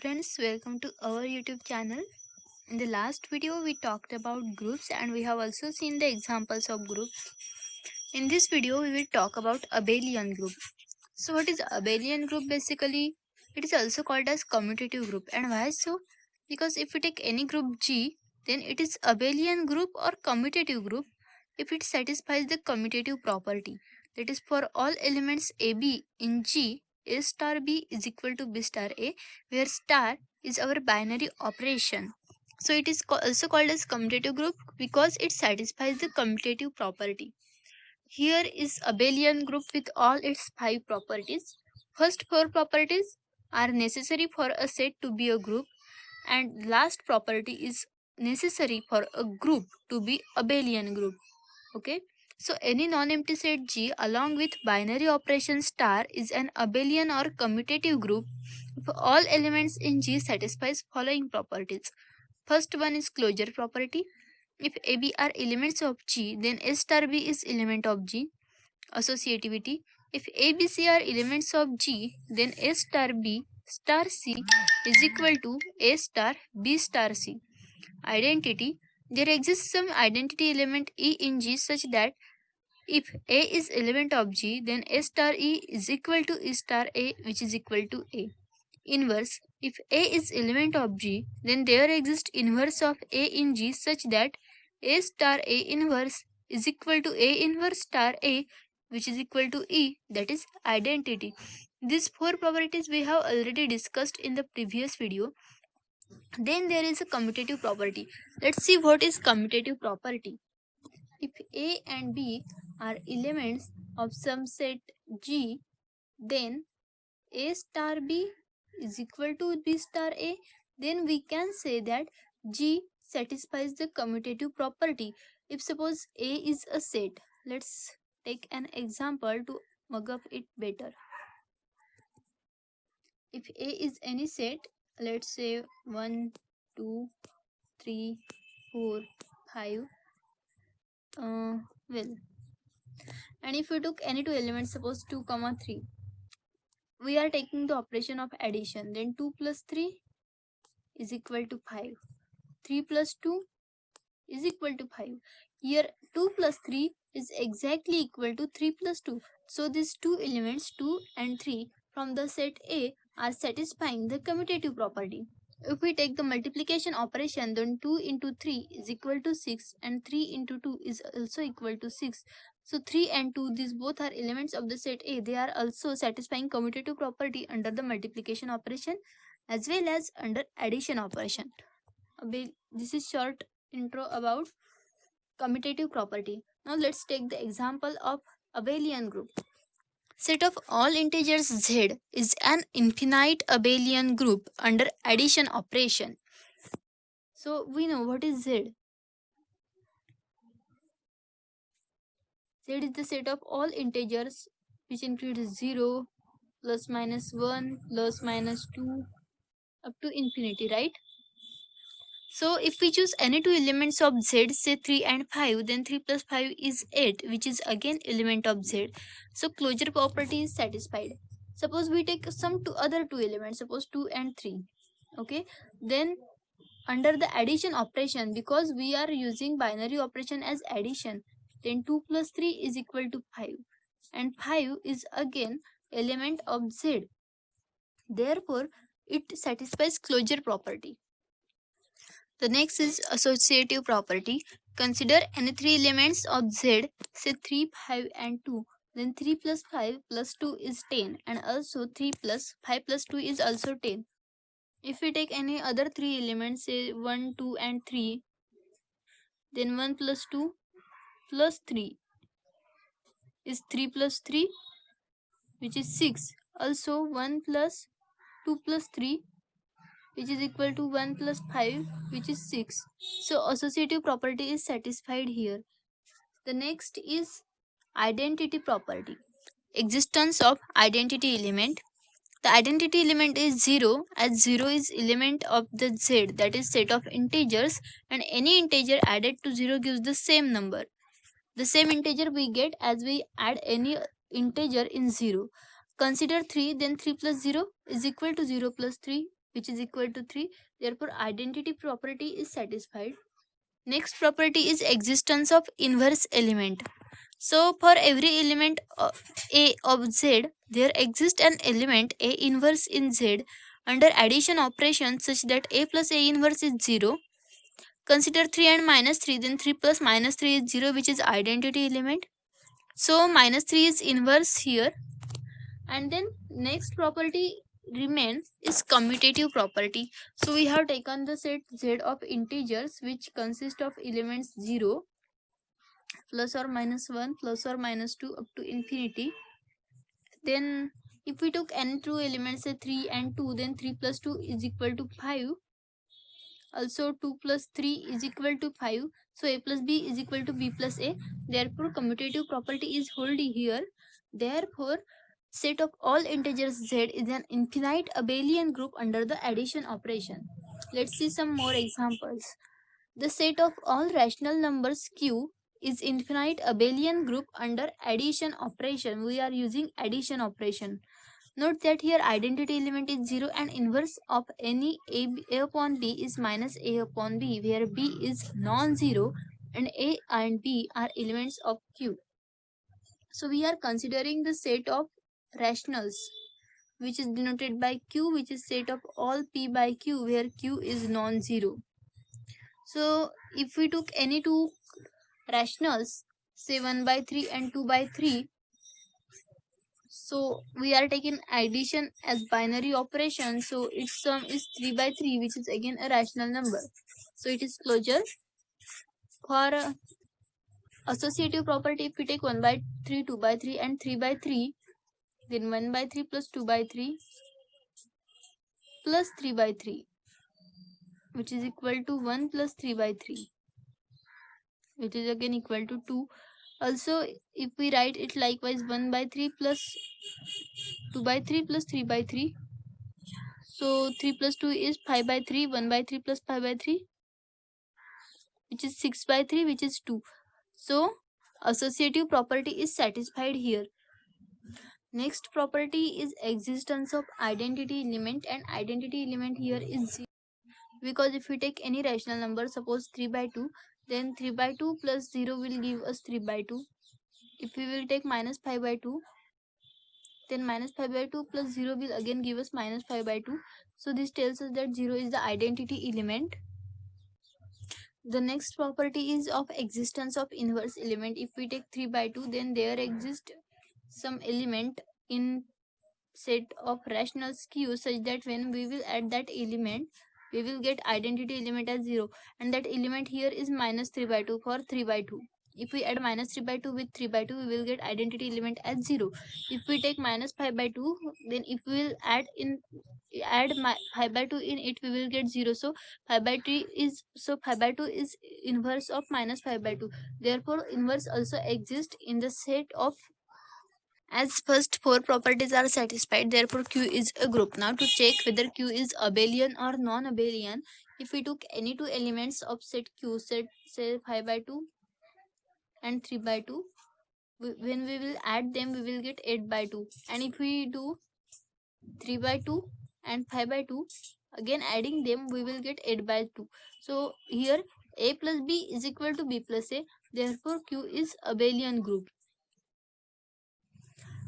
friends, welcome to our YouTube channel. In the last video we talked about groups and we have also seen the examples of groups. In this video we will talk about abelian group. So what is abelian group basically? It is also called as commutative group. And why so? Because if we take any group G, then it is abelian group or commutative group if it satisfies the commutative property. That is, for all elements AB in G, A star B is equal to B star A, where star is our binary operation. So it is also called as commutative group because it satisfies the commutative property. Here is abelian group with all its 5 properties. First 4 properties are necessary for a set to be a group, and last property is necessary for a group to be abelian group. Okay, so any non-empty set G along with binary operation star is an abelian or commutative group if all elements in G satisfies following properties. First one is closure property. If AB are elements of G, then A star B is element of G. Associativity. If A, B, C are elements of G, then A star B star C is equal to A star B star C. Identity. There exists some identity element E in G such that if A is element of G, then A star E is equal to E star A, which is equal to A. Inverse. If A is element of G, then there exists inverse of A in G such that A star A inverse is equal to A inverse star A, which is equal to E, that is identity. These 4 properties we have already discussed in the previous video. Then there is a commutative property. Let's see what is commutative property. If A and B are elements of some set G, then A star B is equal to B star A. Then we can say that G satisfies the commutative property. If suppose A is a set, let's take an example to mug up it better. If A is any set, let's say 1, 2, 3, 4, 5. Well, and if we took any two elements, suppose 2, 3, we are taking the operation of addition. Then 2 plus 3 is equal to 5. 3 plus 2 is equal to 5. Here 2 plus 3 is exactly equal to 3 plus 2. So these two elements 2 and 3 from the set A are satisfying the commutative property. If we take the multiplication operation, then 2 into 3 is equal to 6 and 3 into 2 is also equal to 6. So 3 and 2, these both are elements of the set A. They are also satisfying commutative property under the multiplication operation as well as under addition operation. This is short intro about commutative property. Now let's take the example of abelian group. Set of all integers Z is an infinite abelian group under addition operation. So we know what is Z. Z is the set of all integers which includes 0, plus minus 1, plus minus 2, up to infinity, right? So if we choose any two elements of Z, say 3 and 5, then 3 plus 5 is 8, which is again element of Z. So closure property is satisfied. Suppose we take some other two elements, suppose 2 and 3. Okay, then under the addition operation, because we are using binary operation as addition, then 2 plus 3 is equal to 5. And 5 is again element of Z. Therefore, it satisfies closure property. The next is associative property. Consider any three elements of Z, say 3, 5 and 2. Then 3 plus 5 plus 2 is 10, and also 3 plus 5 plus 2 is also 10. If we take any other three elements, say 1, 2 and 3, then 1 plus 2 plus 3 is 3 plus 3, which is 6. Also 1 plus 2 plus 3, which is equal to 1 plus 5, which is 6. So associative property is satisfied here. The next is identity property. Existence of identity element. The identity element is 0, as 0 is element of the Z, that is set of integers, and any integer added to 0 gives the same number. The same integer we get as we add any integer in 0. Consider 3, then 3 plus 0 is equal to 0 plus 3, which is equal to 3. Therefore identity property is satisfied. Next property is existence of inverse element. So for every element A of Z, there exists an element A inverse in Z under addition operation such that A plus A inverse is 0. Consider 3 and minus 3, then 3 plus minus 3 is 0, which is identity element. So minus 3 is inverse here. And then next property remains is commutative property. So we have taken the set Z of integers which consist of elements 0, plus or minus 1, plus or minus 2 up to infinity. Then if we took n true elements, say 3 and 2, then 3 plus 2 is equal to 5. Also 2 plus 3 is equal to 5. So a plus b is equal to b plus a. Therefore commutative property is held here. Therefore set of all integers z is an infinite abelian group under the addition operation. Let's see some more examples. The set of all rational numbers q is infinite abelian group under addition operation. We are using addition operation. Note that here identity element is 0 and inverse of any a upon b is minus a upon b, where b is non-zero and a and b are elements of q. So we are considering the set of rationals which is denoted by q, which is set of all p by q where q is non-zero. So if we took any two rationals, say 1 by 3 and 2 by 3, so we are taking addition as binary operation, so its sum is 3 by 3, which is again a rational number. So it is closure. For associative property, if we take 1 by 3, 2 by 3 and 3 by 3, then 1 by 3 plus 2 by 3 plus 3 by 3, which is equal to 1 plus 3 by 3, which is again equal to 2. Also if we write it likewise, 1 by 3 plus 2 by 3 plus 3 by 3, so 3 plus 2 is 5 by 3, 1 by 3 plus 5 by 3, which is 6 by 3, which is 2. So associative property is satisfied here. Next property is existence of identity element, and identity element here is 0, because if we take any rational number, suppose 3 by 2, then 3 by 2 plus 0 will give us 3 by 2. If we will take minus 5 by 2, then minus 5 by 2 plus 0 will again give us minus 5 by 2. So this tells us that 0 is the identity element. The next property is of existence of inverse element. If we take 3 by 2, then there exists some element in set of rationals q such that when we will add that element, we will get identity element as 0, and that element here is minus 3 by 2 for 3 by 2. If we add minus 3 by 2 with 3 by 2, we will get identity element as 0. If we take minus 5 by 2, then if we will add 5 by 2 in it, we will get 0. So 5 by 2 is inverse of minus 5 by 2. Therefore inverse also exists in the set of, as first four properties are satisfied, therefore q is a group. Now to check whether q is abelian or non-abelian, if we took any two elements of set q, set say 5 by 2 and 3 by 2, when we will add them, we will get 8 by 2. And if we do 3 by 2 and 5 by 2, again adding them, we will get 8 by 2. So here a plus b is equal to b plus a. Therefore q is abelian group.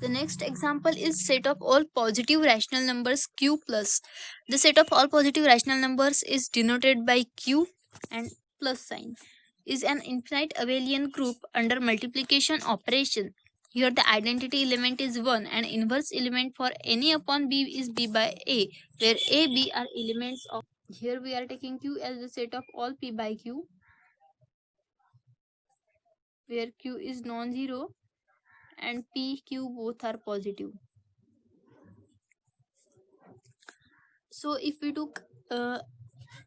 The next example is set of all positive rational numbers q plus. The set of all positive rational numbers is denoted by q and plus sign. Is an infinite abelian group under multiplication operation. Here the identity element is 1 and inverse element for any upon b is b by a, where a, b are elements of. Here we are taking q as the set of all p by q, where q is non-zero and p, q both are positive. So if we took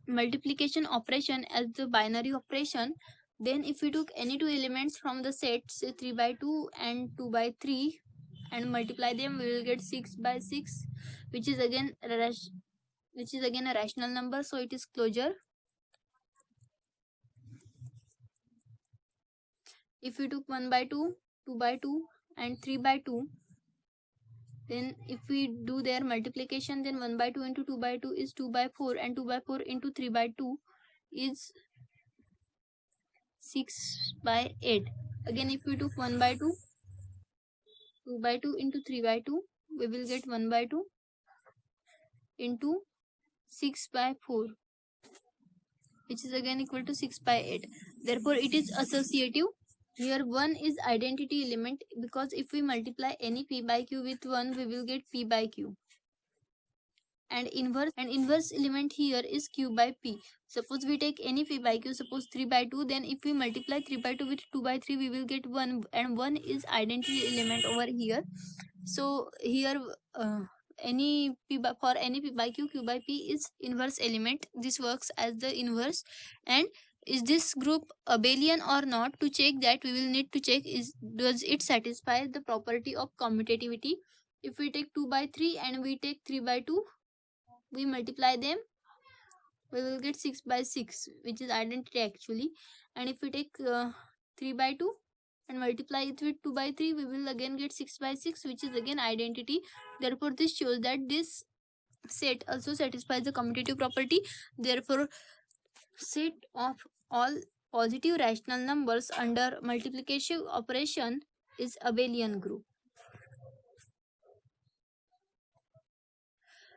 multiplication operation as the binary operation, then if we took any two elements from the set, say 3 by 2 and 2 by 3, and multiply them, we will get 6 by 6, which is again a rational number, so it is closure. If we took 1 by 2, 2 by 2 and 3 by 2, Then if we do their multiplication, then 1 by 2 into 2 by 2 is 2 by 4, and 2 by 4 into 3 by 2 is 6 by 8. Again, if we do 1 by 2, 2 by 2 into 3 by 2, we will get 1 by 2 into 6 by 4, which is again equal to 6 by 8. Therefore, it is associative. Here 1 is identity element, because if we multiply any p by q with 1, we will get p by q. And inverse element here is q by p. Suppose we take any p by q, suppose 3 by 2, then if we multiply 3 by 2 with 2 by 3, we will get 1, and 1 is identity element over here. So here any p by, for any p by q, q by p is inverse element. This works as the inverse. And is this group abelian or not? To check that, we will need to check does it satisfy the property of commutativity. If we take 2 by 3 and we take 3 by 2, we multiply them, we will get 6 by 6, which is identity actually. And if we take 3 by 2 and multiply it with 2 by 3, we will again get 6 by 6, which is again identity. Therefore, this shows that this set also satisfies the commutative property. Therefore, set of all positive rational numbers under multiplication operation is abelian group.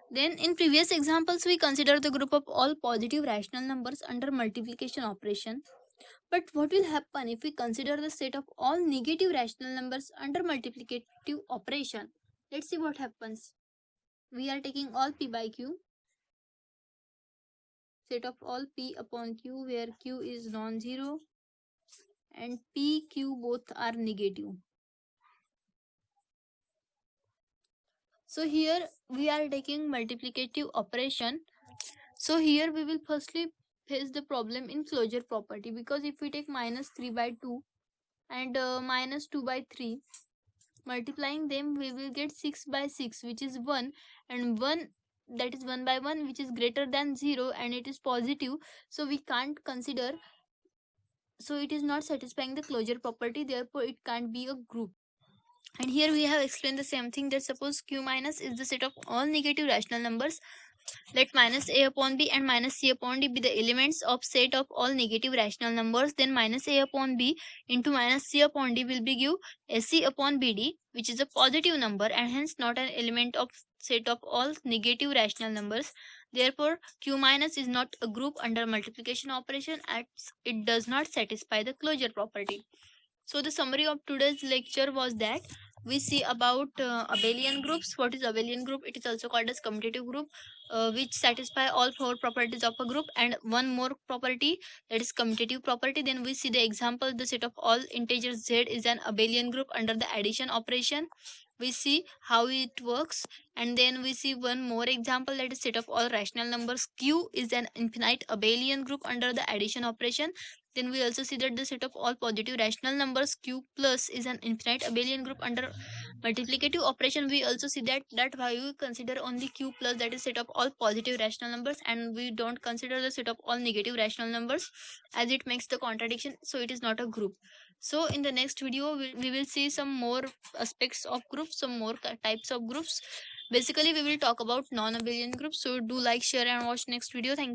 Then in previous examples, we considered the group of all positive rational numbers under multiplication operation. But what will happen if we consider the set of all negative rational numbers under multiplicative operation? Let's see what happens. We are taking all p by q, set of all p upon q, where q is non-zero and p, q both are negative. So here we are taking multiplicative operation. So here we will firstly face the problem in closure property, because if we take minus 3 by 2 and minus 2 by 3, multiplying them, we will get 6 by 6, which is 1, and 1, that is 1 by 1, which is greater than 0, and it is positive. So we can't consider, so it is not satisfying the closure property, therefore it can't be a group. And here we have explained the same thing, that suppose q minus is the set of all negative rational numbers. Let minus a upon b and minus c upon d be the elements of set of all negative rational numbers. Then minus a upon b into minus c upon d will be give ac upon bd, which is a positive number and hence not an element of set of all negative rational numbers. Therefore, q minus is not a group under multiplication operation, as it does not satisfy the closure property. So the summary of today's lecture was that we see about abelian groups. What is abelian group? It is also called as commutative group, which satisfy all 4 properties of a group, and one more property, that is commutative property. Then we see the example, the set of all integers z is an abelian group under the addition operation. We see how it works, and then we see one more example, that is set of all rational numbers q is an infinite abelian group under the addition operation. Then we also see that the set of all positive rational numbers q plus is an infinite abelian group under multiplicative operation. We also see that why we consider only q plus, that is set of all positive rational numbers, and we don't consider the set of all negative rational numbers, as it makes the contradiction, so it is not a group. So in the next video, we will see some more aspects of groups, some more types of groups. Basically, we will talk about non-abelian groups. So do like, share and watch next video. Thank you.